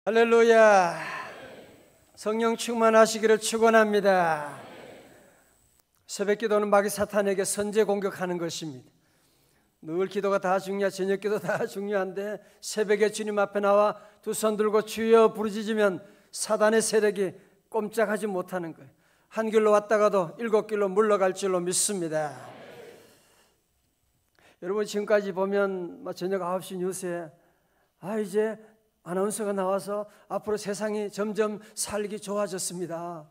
할렐루야. 성령 충만하시기를 축원합니다. 새벽기도는 마귀 사탄에게 선제 공격하는 것입니다. 늘 기도가 다 중요하, 저녁 기도 다 중요한데 새벽에 주님 앞에 나와 두 손 들고 주여 부르짖으면 사단의 세력이 꼼짝하지 못하는 거예요. 한 길로 왔다가도 일곱 길로 물러갈 줄로 믿습니다. 여러분, 지금까지 보면 저녁 9시 뉴스에 이제 아나운서가 나와서 앞으로 세상이 점점 살기 좋아졌습니다.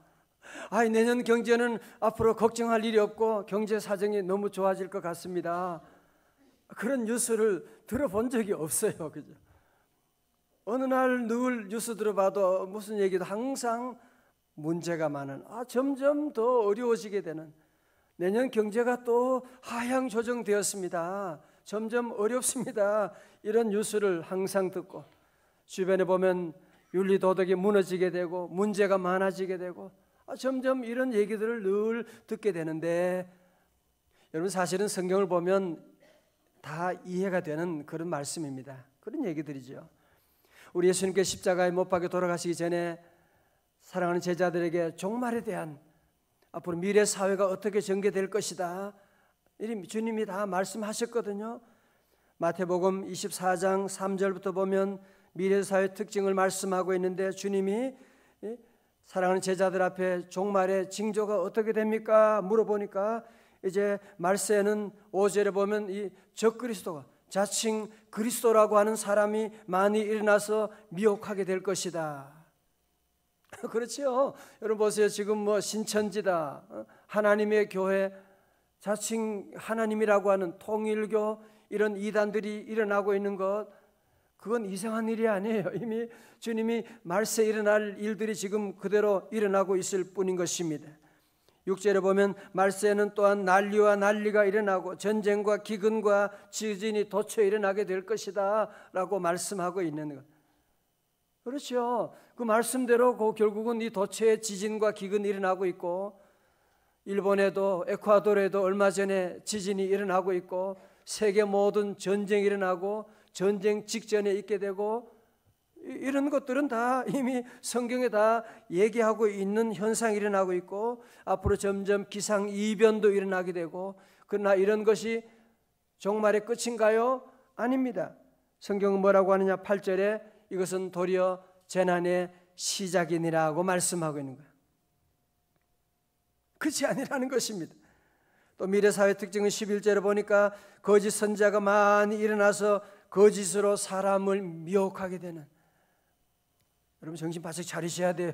내년 경제는 앞으로 걱정할 일이 없고 경제 사정이 너무 좋아질 것 같습니다. 그런 뉴스를 들어본 적이 없어요. 그죠? 어느 날 늘 뉴스 들어봐도 무슨 얘기도 항상 문제가 많은, 점점 더 어려워지게 되는, 내년 경제가 또 하향 조정되었습니다. 점점 어렵습니다. 이런 뉴스를 항상 듣고, 주변에 보면 윤리 도덕이 무너지게 되고 문제가 많아지게 되고 점점 이런 얘기들을 늘 듣게 되는데, 여러분, 사실은 성경을 보면 다 이해가 되는 그런 말씀입니다. 그런 얘기들이죠. 우리 예수님께서 십자가에 못 박혀 돌아가시기 전에 사랑하는 제자들에게 종말에 대한, 앞으로 미래 사회가 어떻게 전개될 것이다, 주님이 다 말씀하셨거든요. 마태복음 24장 3절부터 보면 미래 사회 특징을 말씀하고 있는데, 주님이 사랑하는 제자들 앞에 종말의 징조가 어떻게 됩니까? 물어보니까 이제 말세는 5절에 보면 이 적그리스도가, 자칭 그리스도라고 하는 사람이 많이 일어나서 미혹하게 될 것이다. 그렇죠? 여러분 보세요. 지금 신천지다, 하나님의 교회, 자칭 하나님이라고 하는 통일교, 이런 이단들이 일어나고 있는 것, 그건 이상한 일이 아니에요. 이미 주님이 말세 일어날 일들이 지금 그대로 일어나고 있을 뿐인 것입니다. 6절에 보면 말세는 또한 난리와 난리가 일어나고 전쟁과 기근과 지진이 도처 일어나게 될 것이다 라고 말씀하고 있는 것. 그렇죠. 그 말씀대로 결국은 이 도처에 지진과 기근이 일어나고 있고, 일본에도 에콰도르에도 얼마 전에 지진이 일어나고 있고, 세계 모든 전쟁이 일어나고 전쟁 직전에 있게 되고, 이런 것들은 다 이미 성경에 다 얘기하고 있는 현상이 일어나고 있고, 앞으로 점점 기상이변도 일어나게 되고, 그러나 이런 것이 종말의 끝인가요? 아닙니다. 성경은 뭐라고 하느냐? 8절에 이것은 도리어 재난의 시작이니라고 말씀하고 있는 거예요. 그렇지 아니라는 것입니다. 또 미래사회 특징은 11절에 보니까 거짓 선지자가 많이 일어나서 거짓으로 사람을 미혹하게 되는, 여러분 정신 바짝 차리셔야 돼요.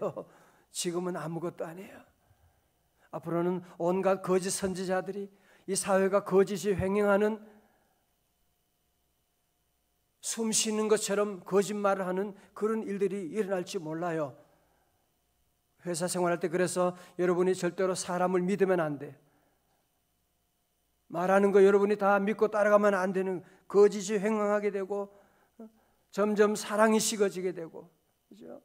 지금은 아무것도 아니에요. 앞으로는 온갖 거짓 선지자들이, 이 사회가 거짓이 횡행하는, 숨 쉬는 것처럼 거짓말을 하는 그런 일들이 일어날지 몰라요. 회사 생활할 때 그래서 여러분이 절대로 사람을 믿으면 안 돼요. 말하는 거 여러분이 다 믿고 따라가면 안 되는, 거짓이 횡행하게 되고 점점 사랑이 식어지게 되고, 그죠?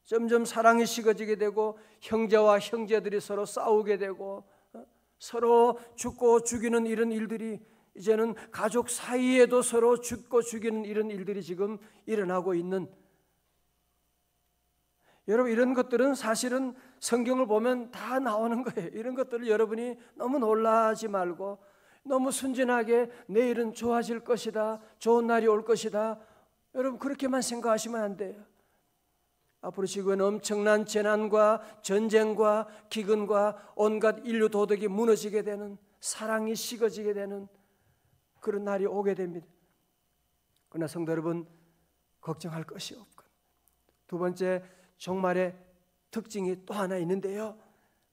점점 사랑이 식어지게 되고 형제와 형제들이 서로 싸우게 되고 서로 죽고 죽이는 이런 일들이, 이제는 가족 사이에도 서로 죽고 죽이는 이런 일들이 지금 일어나고 있는, 여러분 이런 것들은 사실은 성경을 보면 다 나오는 거예요. 이런 것들을 여러분이 너무 놀라지 말고 너무 순진하게 내일은 좋아질 것이다, 좋은 날이 올 것이다, 여러분 그렇게만 생각하시면 안 돼요. 앞으로 지구에는 엄청난 재난과 전쟁과 기근과 온갖 인류 도덕이 무너지게 되는, 사랑이 식어지게 되는 그런 날이 오게 됩니다. 그러나 성도 여러분, 걱정할 것이 없고, 두 번째 종말의 특징이 또 하나 있는데요,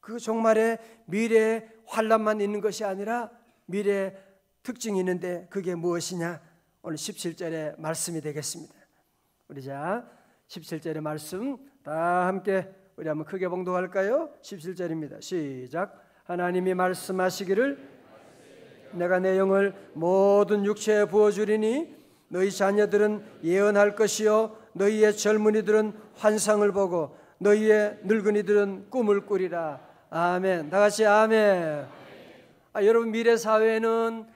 그 종말의 미래의 환란만 있는 것이 아니라 미래의 특징이 있는데, 그게 무엇이냐? 오늘 17절의 말씀이 되겠습니다. 우리 자 17절의 말씀 다 함께 우리 한번 크게 봉독할까요? 17절입니다. 시작. 하나님이 말씀하시기를 내가 내 영을 모든 육체에 부어주리니 너희 자녀들은 예언할 것이요 너희의 젊은이들은 환상을 보고 너희의 늙은이들은 꿈을 꾸리라. 아멘. 다 같이 아멘. 여러분, 미래 사회에는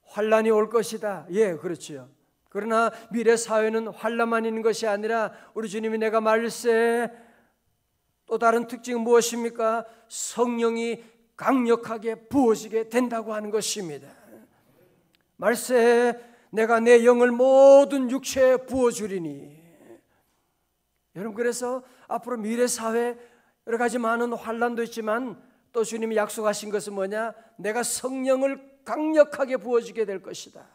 환란이 올 것이다. 예, 그렇지요. 그러나 미래 사회는 환난만 있는 것이 아니라 우리 주님이 내가 말세 또 다른 특징은 무엇입니까? 성령이 강력하게 부어지게 된다고 하는 것입니다. 말세 내가 내 영을 모든 육체에 부어주리니. 여러분, 그래서 앞으로 미래 사회 여러 가지 많은 환난도 있지만 또 주님이 약속하신 것은 뭐냐? 내가 성령을 강력하게 부어주게 될 것이다.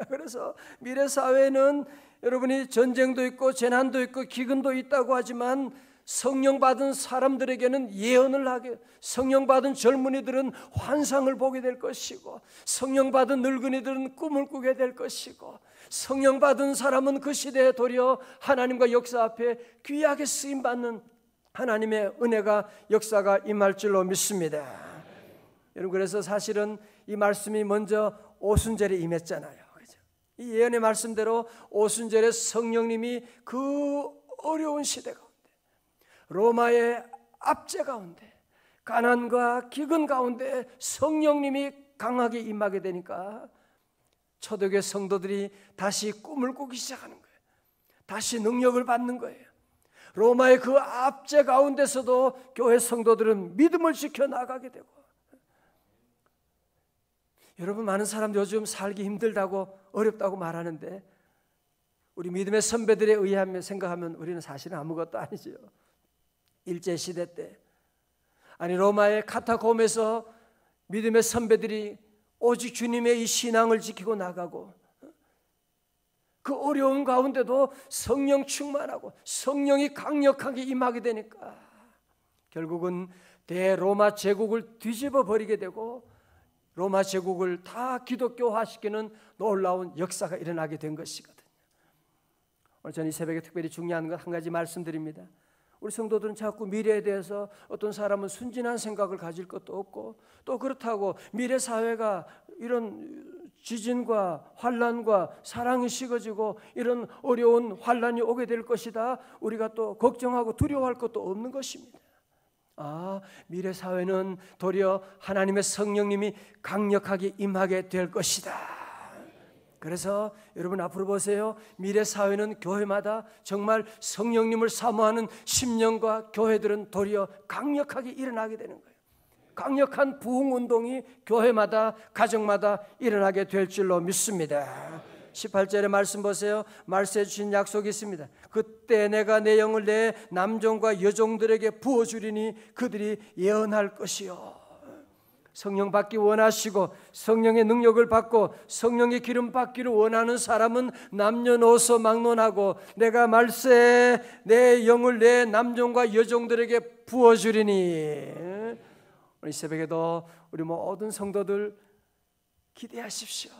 그래서 미래 사회는 여러분이 전쟁도 있고 재난도 있고 기근도 있다고 하지만 성령 받은 사람들에게는 예언을 하게, 성령 받은 젊은이들은 환상을 보게 될 것이고, 성령 받은 늙은이들은 꿈을 꾸게 될 것이고, 성령 받은 사람은 그 시대에 도리어 하나님과 역사 앞에 귀하게 쓰임 받는 하나님의 은혜가 역사가 임할 줄로 믿습니다. 여러분, 그래서 사실은 이 말씀이 먼저 오순절에 임했잖아요. 그렇죠? 이 예언의 말씀대로 오순절에 성령님이 그 어려운 시대 가운데, 로마의 압제 가운데, 가난과 기근 가운데 성령님이 강하게 임하게 되니까 초대교회 성도들이 다시 꿈을 꾸기 시작하는 거예요. 다시 능력을 받는 거예요. 로마의 그 압제 가운데서도 교회 성도들은 믿음을 지켜나가게 되고, 여러분, 많은 사람들 요즘 살기 힘들다고 어렵다고 말하는데 우리 믿음의 선배들에 의하면 생각하면 우리는 사실은 아무것도 아니죠. 일제시대 때, 아니 로마의 카타콤에서 믿음의 선배들이 오직 주님의 이 신앙을 지키고 나가고, 그 어려운 가운데도 성령 충만하고 성령이 강력하게 임하게 되니까 결국은 대로마 제국을 뒤집어 버리게 되고 로마 제국을 다 기독교화시키는 놀라운 역사가 일어나게 된 것이거든요. 오늘 저는 이 새벽에 특별히 중요한 것 한 가지 말씀드립니다. 우리 성도들은 자꾸 미래에 대해서 어떤 사람은 순진한 생각을 가질 것도 없고, 또 그렇다고 미래 사회가 이런 지진과 환난과 사랑이 식어지고 이런 어려운 환난이 오게 될 것이다, 우리가 또 걱정하고 두려워할 것도 없는 것입니다. 미래 사회는 도리어 하나님의 성령님이 강력하게 임하게 될 것이다. 그래서 여러분 앞으로 보세요. 미래 사회는 교회마다 정말 성령님을 사모하는 심령과 교회들은 도리어 강력하게 일어나게 되는 거예요. 강력한 부흥운동이 교회마다 가정마다 일어나게 될 줄로 믿습니다. 18절의 말씀 보세요. 말씀해 주신 약속이 있습니다. 그때 내가 내 영을 내 남종과 여종들에게 부어주리니 그들이 예언할 것이요. 성령 받기 원하시고 성령의 능력을 받고 성령의 기름 받기를 원하는 사람은 남녀노소 막론하고 내가 말세 내 영을 내 남종과 여종들에게 부어주리니. 오늘 새벽에도 우리 모든 성도들 기대하십시오.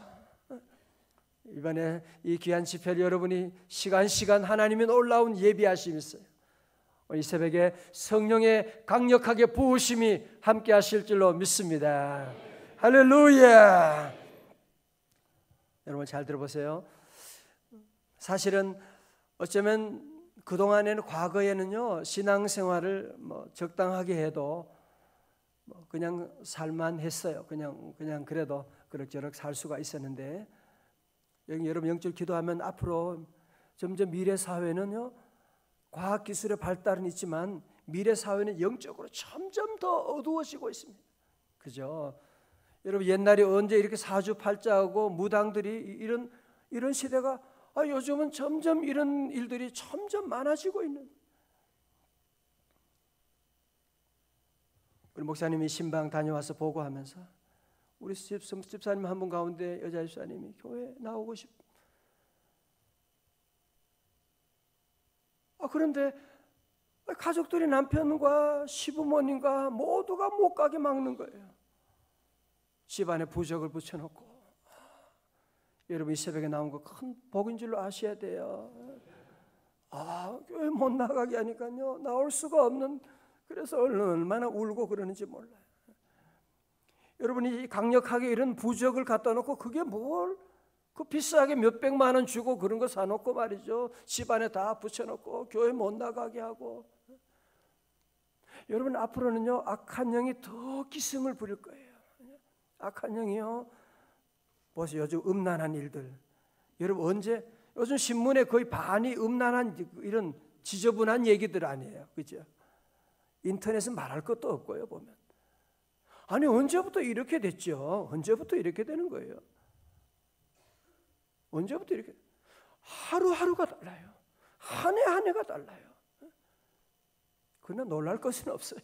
이번에 이 귀한 집회를 여러분이 시간 하나님의 놀라운 예비하심이 있어요. 이 새벽에 성령의 강력하게 부으심이 함께 하실 줄로 믿습니다. 할렐루야. 여러분 잘 들어보세요. 사실은 어쩌면 그동안에는 과거에는요 신앙생활을 적당하게 해도 그냥 살만 했어요. 그냥 그래도 그럭저럭 살 수가 있었는데, 여러분 영적 기도하면 앞으로 점점 미래 사회는요 과학기술의 발달은 있지만 미래 사회는 영적으로 점점 더 어두워지고 있습니다. 그죠? 여러분 옛날에 언제 이렇게 사주팔자하고 무당들이 이런 시대가 요즘은 점점 이런 일들이 점점 많아지고 있는. 우리 목사님이 신방 다녀와서 보고하면서 우리 집사님 한 분 가운데 여자 집사님이 교회 나오고 그런데 가족들이 남편과 시부모님과 모두가 못 가게 막는 거예요. 집안에 부적을 붙여놓고. 여러분 이 새벽에 나온 거 큰 복인 줄로 아셔야 돼요. 교회 못 나가게 하니까요 나올 수가 없는, 그래서 얼마나 울고 그러는지 몰라요. 여러분이 강력하게 이런 부적을 갖다 놓고 그게 그 비싸게 몇백만 원 주고 그런 거 사놓고 말이죠. 집안에 다 붙여놓고 교회 못 나가게 하고. 여러분 앞으로는요 악한 영이 더 기승을 부릴 거예요. 악한 영이요 보세요. 요즘 음란한 일들. 여러분 언제 요즘 신문에 거의 반이 음란한 이런 지저분한 얘기들 아니에요. 그죠? 인터넷은 말할 것도 없고요, 보면. 아니, 언제부터 이렇게 됐죠? 언제부터 이렇게 되는 거예요? 언제부터 이렇게? 하루하루가 달라요. 한 해 한 해가 달라요. 그러나 놀랄 것은 없어요.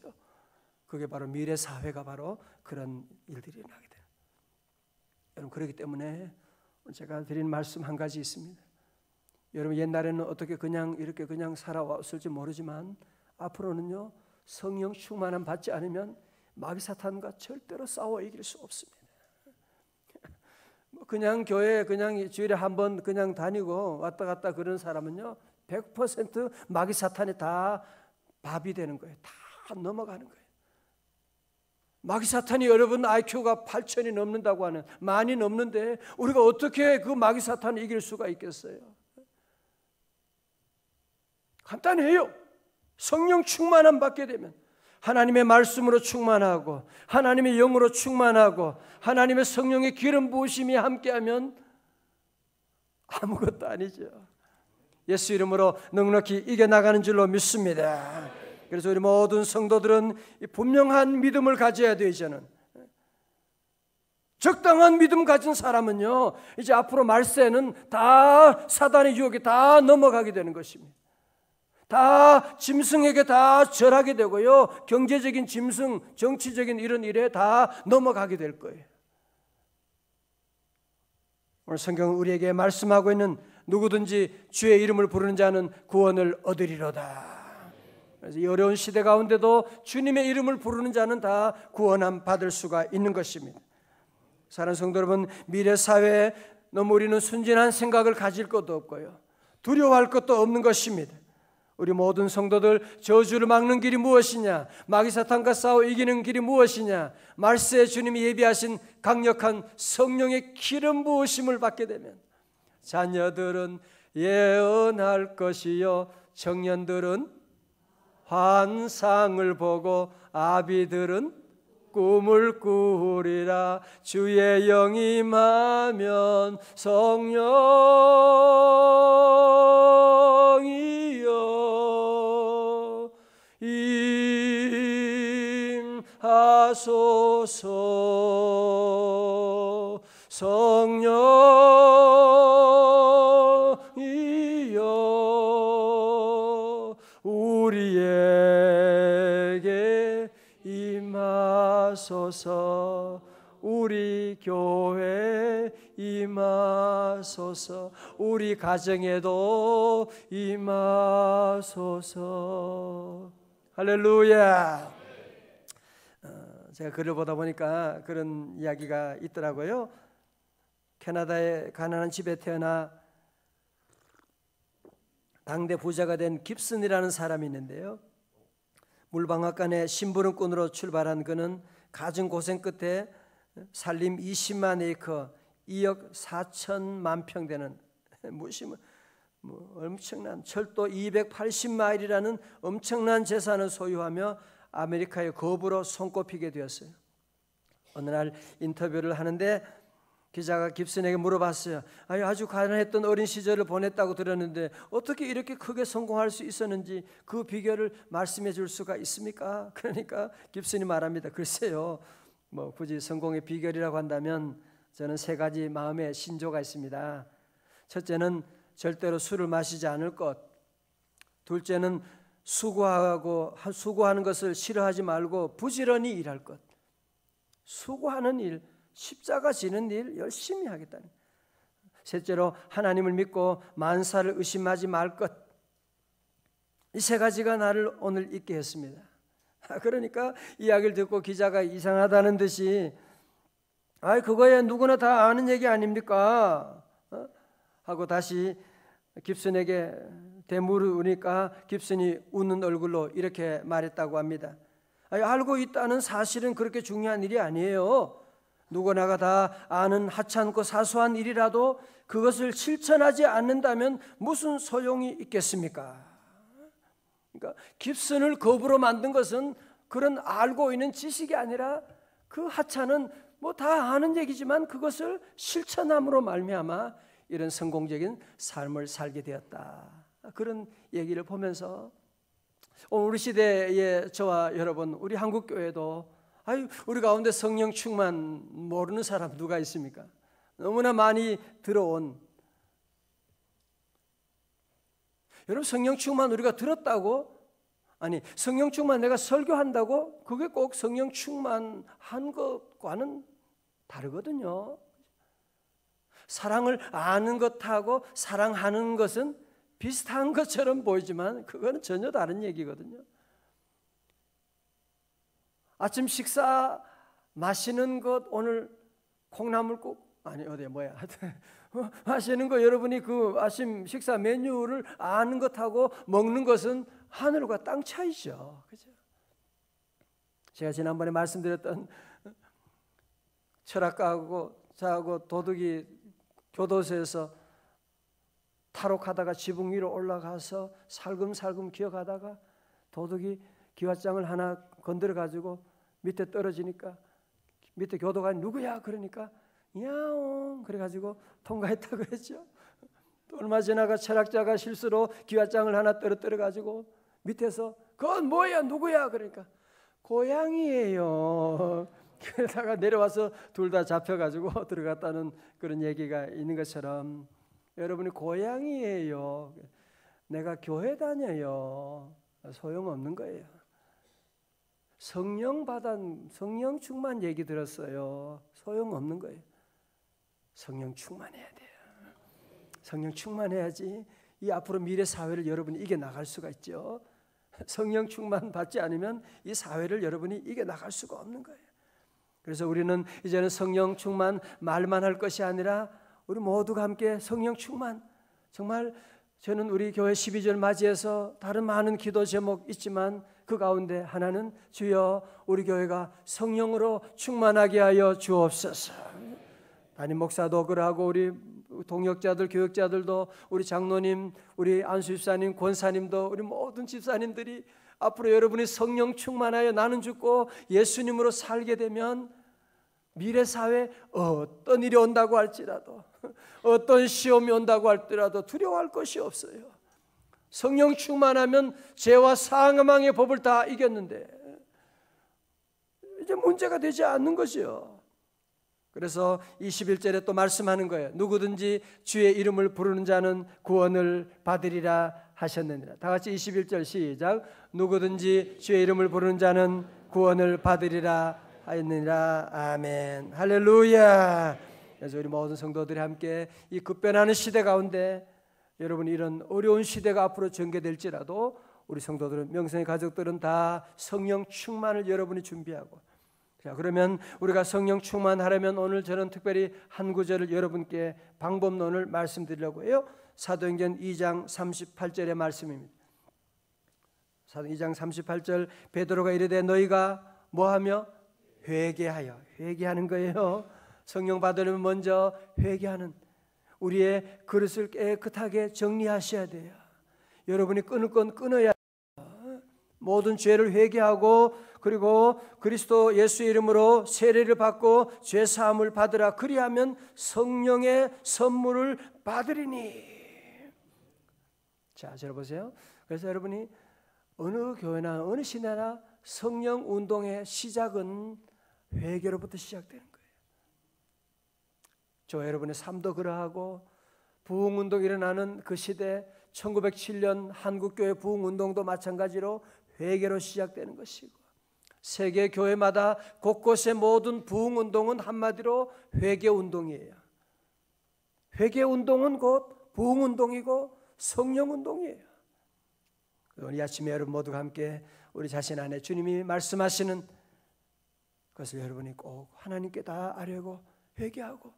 그게 바로 미래 사회가 바로 그런 일들이 나게 돼요. 여러분, 그렇기 때문에 제가 드린 말씀 한 가지 있습니다. 여러분, 옛날에는 어떻게 그냥 이렇게 그냥 살아왔을지 모르지만 앞으로는요, 성령 충만함 받지 않으면 마귀 사탄과 절대로 싸워 이길 수 없습니다. 그냥 교회 그냥 주일에 한 번 그냥 다니고 왔다 갔다 그런 사람은요, 100% 마귀 사탄이 다 밥이 되는 거예요. 다 넘어가는 거예요. 마귀 사탄이 여러분 IQ가 8,000이 넘는다고 하는, 많이 넘는데 우리가 어떻게 그 마귀 사탄을 이길 수가 있겠어요? 간단해요. 성령 충만함 받게 되면, 하나님의 말씀으로 충만하고 하나님의 영으로 충만하고 하나님의 성령의 기름 부으심이 함께하면 아무것도 아니죠. 예수 이름으로 넉넉히 이겨나가는 줄로 믿습니다. 그래서 우리 모든 성도들은 분명한 믿음을 가져야 돼요. 이제는 적당한 믿음 가진 사람은요, 이제 앞으로 말세는 다 사단의 유혹에 다 넘어가게 되는 것입니다. 다 짐승에게 다 절하게 되고요, 경제적인 짐승, 정치적인 이런 일에 다 넘어가게 될 거예요. 오늘 성경은 우리에게 말씀하고 있는, 누구든지 주의 이름을 부르는 자는 구원을 얻으리로다. 그래서 이 어려운 시대 가운데도 주님의 이름을 부르는 자는 다 구원함 받을 수가 있는 것입니다. 사랑하는 성도 여러분, 미래 사회에 너무 우리는 순진한 생각을 가질 것도 없고요, 두려워할 것도 없는 것입니다. 우리 모든 성도들, 저주를 막는 길이 무엇이냐, 마귀 사탄과 싸워 이기는 길이 무엇이냐, 말세에 주님이 예비하신 강력한 성령의 기름 부으심을 받게 되면 자녀들은 예언할 것이요, 청년들은 환상을 보고 아비들은 꿈을 꾸리라. 주의 영이 임하면 성령이여 임하소서. 성령이여 우리에게 임하소서. 우리 교회 임하소서. 우리 가정에도 임하소서. 할렐루야. 제가 글을 보다 보니까 그런 이야기가 있더라고요. 캐나다의 가난한 집에 태어나 당대 부자가 된 깁슨이라는 사람이 있는데요, 물방앗간에 심부름꾼으로 출발한 그는 가진 고생 끝에 산림 20만 에이커 2억 4천만 평 되는 엄청난 철도 280마일이라는 엄청난 재산을 소유하며 아메리카의 거부로 손꼽히게 되었어요. 어느 날 인터뷰를 하는데 기자가 깁슨에게 물어봤어요. 아주 가난했던 어린 시절을 보냈다고 들었는데 어떻게 이렇게 크게 성공할 수 있었는지 그 비결을 말씀해 줄 수가 있습니까? 그러니까 깁슨이 말합니다. 글쎄요, 굳이 성공의 비결이라고 한다면 저는 세 가지 마음의 신조가 있습니다. 첫째는 절대로 술을 마시지 않을 것. 둘째는 수고하는 것을 싫어하지 말고 부지런히 일할 것. 수고하는 일, 십자가 지는 일 열심히 하겠다는. 셋째로 하나님을 믿고 만사를 의심하지 말 것. 이 세 가지가 나를 오늘 있게 했습니다. 그러니까 이야기를 듣고 기자가 이상하다는 듯이 그거야 누구나 다 아는 얘기 아닙니까? 하고 다시 깁슨에게 되물으니까 깁슨이 웃는 얼굴로 이렇게 말했다고 합니다. 알고 있다는 사실은 그렇게 중요한 일이 아니에요. 누구나가 다 아는 하찮고 사소한 일이라도 그것을 실천하지 않는다면 무슨 소용이 있겠습니까? 그러니까 깁슨을 거부로 만든 것은 그런 알고 있는 지식이 아니라 그 하찮은 뭐 다 아는 얘기지만 그것을 실천함으로 말미암아 이런 성공적인 삶을 살게 되었다. 그런 얘기를 보면서 우리 시대의 저와 여러분, 우리 한국 교회도 우리 가운데 성령 충만 모르는 사람 누가 있습니까? 너무나 많이 들어온, 여러분 성령 충만 우리가 들었다고, 아니 성령 충만 내가 설교한다고 그게 꼭 성령 충만한 것과는 다르거든요. 사랑을 아는 것하고 사랑하는 것은 비슷한 것처럼 보이지만 그거는 전혀 다른 얘기거든요. 아침 식사 마시는 것, 오늘 콩나물국 하시는 거, 여러분이 그 아침 식사 메뉴를 아는 것하고 먹는 것은 하늘과 땅 차이죠. 그죠? 제가 지난번에 말씀드렸던 철학가하고 저하고 도둑이 교도소에서 탈옥하다가 지붕 위로 올라가서 살금살금 기어가다가 도둑이 기와장을 하나 건드려 가지고 밑에 떨어지니까 밑에 교도관이 누구야? 그러니까 야옹 그래가지고 통과했다 그랬죠. 또 얼마 지나가 철학자가 실수로 기와장을 하나 떨어뜨려 가지고 밑에서 그건 뭐야? 누구야? 그러니까 고양이에요. 그러다가 내려와서 둘 다 잡혀가지고 들어갔다는 그런 얘기가 있는 것처럼 여러분이 고양이에요. 내가 교회 다녀요. 소용없는 거예요. 성령 성령 충만 얘기 들었어요. 소용없는 거예요. 성령 충만해야 돼요. 성령 충만해야지 이 앞으로 미래 사회를 여러분이 이겨나갈 수가 있죠. 성령 충만 받지 않으면 이 사회를 여러분이 이겨나갈 수가 없는 거예요. 그래서 우리는 이제는 성령 충만 말만 할 것이 아니라 우리 모두가 함께 성령 충만, 정말 저는 우리 교회 12절 맞이해서 다른 많은 기도 제목 있지만 그 가운데 하나는 주여 우리 교회가 성령으로 충만하게 하여 주옵소서. 담임 목사도 그러하고 우리 동역자들, 교역자들도, 우리 장로님, 우리 안수 집사님, 권사님도, 우리 모든 집사님들이 앞으로 여러분이 성령 충만하여 나는 죽고 예수님으로 살게 되면 미래 사회 어떤 일이 온다고 할지라도, 어떤 시험이 온다고 할지라도 두려워할 것이 없어요. 성령 충만하면 죄와 사망의 법을 다 이겼는데 이제 문제가 되지 않는 것이요. 그래서 21절에 또 말씀하는 거예요. 누구든지 주의 이름을 부르는 자는 구원을 받으리라 하셨느니라. 다 같이 21절 시작. 누구든지 주의 이름을 부르는 자는 구원을 받으리라 하였느니라. 아멘. 할렐루야. 그래서 우리 모든 성도들이 함께 이 급변하는 시대 가운데 여러분 이런 어려운 시대가 앞으로 전개될지라도 우리 성도들은, 명성의 가족들은 다 성령 충만을 여러분이 준비하고, 자, 그러면 우리가 성령 충만하려면 오늘 저는 특별히 한 구절을 여러분께 방법론을 말씀드리려고 해요. 사도행전 2장 38절의 말씀입니다. 사도행전 2장 38절, 베드로가 이르되 너희가 뭐하며? 회개하는 거예요. 성령 받으려면 먼저 회개하는, 우리의 그릇을 깨끗하게 정리하셔야 돼요. 여러분이 끊을 건 끊어야 돼요. 모든 죄를 회개하고 그리고 그리스도 예수의 이름으로 세례를 받고 죄 사함을 받으라. 그리하면 성령의 선물을 받으리니. 자, 들어보세요. 그래서 여러분이 어느 교회나 어느 시대나 성령 운동의 시작은 회개로부터 시작되는 거예요. 저 여러분의 삶도 그러하고 부흥운동이 일어나는 그 시대 1907년 한국교회 부흥운동도 마찬가지로 회개로 시작되는 것이고, 세계 교회마다 곳곳의 모든 부흥운동은 한마디로 회개운동이에요. 회개운동은 곧 부흥운동이고 성령운동이에요. 오늘 아침에 여러분 모두가 함께 우리 자신 안에 주님이 말씀하시는 그것을 여러분이 꼭 하나님께 다 아뢰고 회개하고,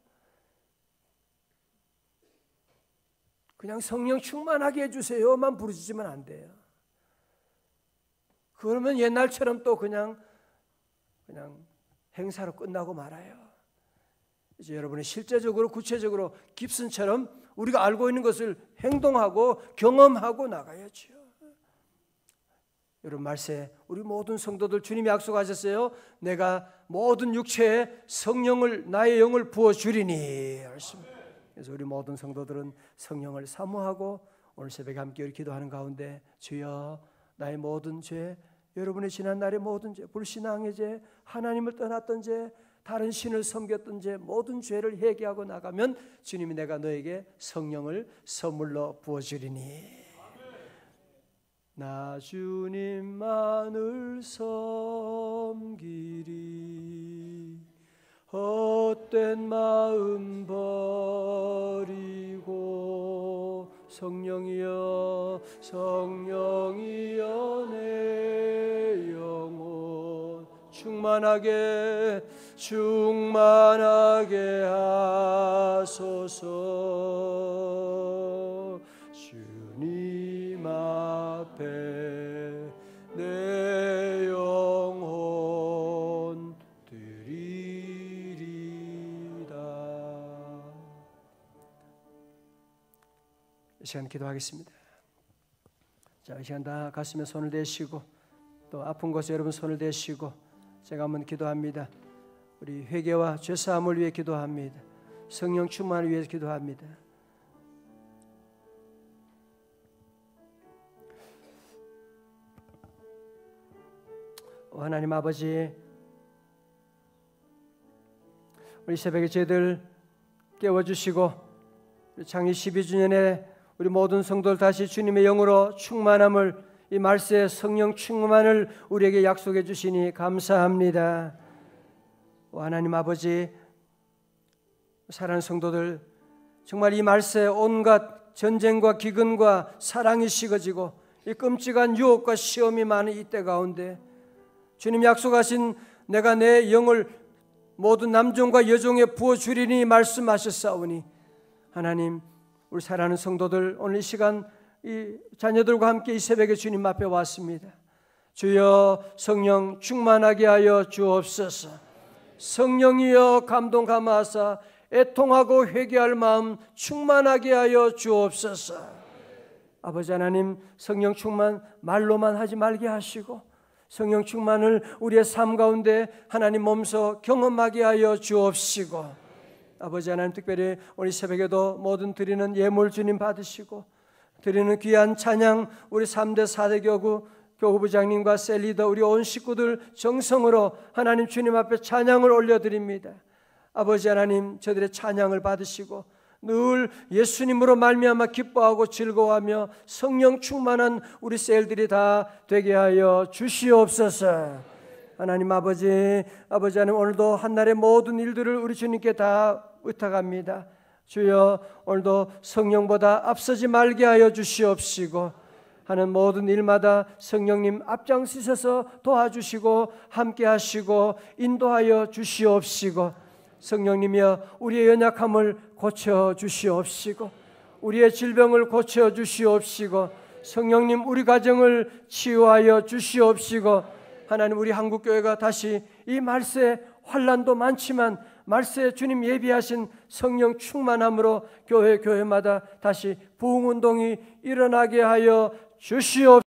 그냥 성령 충만하게 해주세요만 부르짖으면 안 돼요. 그러면 옛날처럼 또 그냥 행사로 끝나고 말아요. 이제 여러분이 실제적으로 구체적으로 깁슨처럼 우리가 알고 있는 것을 행동하고 경험하고 나가야죠. 여러분 말세 우리 모든 성도들 주님이 약속하셨어요. 내가 모든 육체에 성령을 나의 영을 부어주리니. 그래서 우리 모든 성도들은 성령을 사모하고 오늘 새벽에 함께 기도하는 가운데 주여 나의 모든 죄, 여러분의 지난 날의 모든 죄, 불신앙의 죄, 하나님을 떠났던 죄, 다른 신을 섬겼던 죄, 모든 죄를 회개하고 나가면 주님이 내가 너에게 성령을 선물로 부어주리니. 나 주님만을 섬기리 헛된 마음 버리고 성령이여 성령이여 내 영혼 충만하게 하소서. 주님 앞에 내 영혼 드리리다. 이 시간 기도하겠습니다. 자, 이 시간 다 가슴에 손을 대시고 또 아픈 곳에 여러분 손을 대시고 제가 한번 기도합니다. 우리 회개와 죄사함을 위해 기도합니다. 성령 충만을 위해서 기도합니다. 하나님 아버지, 우리 새벽에 저희들 깨워주시고 창립 12주년에 우리 모든 성도들 다시 주님의 영으로 충만함을, 이 말세의 성령 충만을 우리에게 약속해 주시니 감사합니다. 하나님 아버지, 사랑하는 성도들, 정말 이 말세 온갖 전쟁과 기근과 사랑이 식어지고 이 끔찍한 유혹과 시험이 많은 이때 가운데 주님 약속하신 내가 내 영을 모든 남종과 여종에 부어주리니 말씀하셨사오니, 하나님 우리 사랑하는 성도들 오늘 이 시간 이 자녀들과 함께 이 새벽에 주님 앞에 왔습니다. 주여 성령 충만하게 하여 주옵소서. 성령이여 감동 감화하사 애통하고 회개할 마음 충만하게 하여 주옵소서. 아버지 하나님, 성령 충만 말로만 하지 말게 하시고 성령 충만을 우리의 삶 가운데 하나님 몸소 경험하게 하여 주옵시고, 아버지 하나님 특별히 오늘 새벽에도 모든 드리는 예물 주님 받으시고 드리는 귀한 찬양 우리 3대 4대 교구부장님과 셀리더 우리 온 식구들 정성으로 하나님 주님 앞에 찬양을 올려드립니다. 아버지 하나님, 저들의 찬양을 받으시고 늘 예수님으로 말미암아 기뻐하고 즐거워하며 성령 충만한 우리 셀들이 다 되게 하여 주시옵소서. 하나님 아버지 하나님 오늘도 한날의 모든 일들을 우리 주님께 다 의탁합니다. 주여 오늘도 성령보다 앞서지 말게 하여 주시옵시고 하는 모든 일마다 성령님 앞장서셔서 도와주시고 함께 하시고 인도하여 주시옵시고, 성령님이여 우리의 연약함을 고쳐 주시옵시고 우리의 질병을 고쳐 주시옵시고 성령님 우리 가정을 치유하여 주시옵시고, 하나님 우리 한국교회가 다시 이 말세 환난도 많지만 말세 주님 예비하신 성령 충만함으로 교회마다 다시 부흥운동이 일어나게 하여 주시옵소서.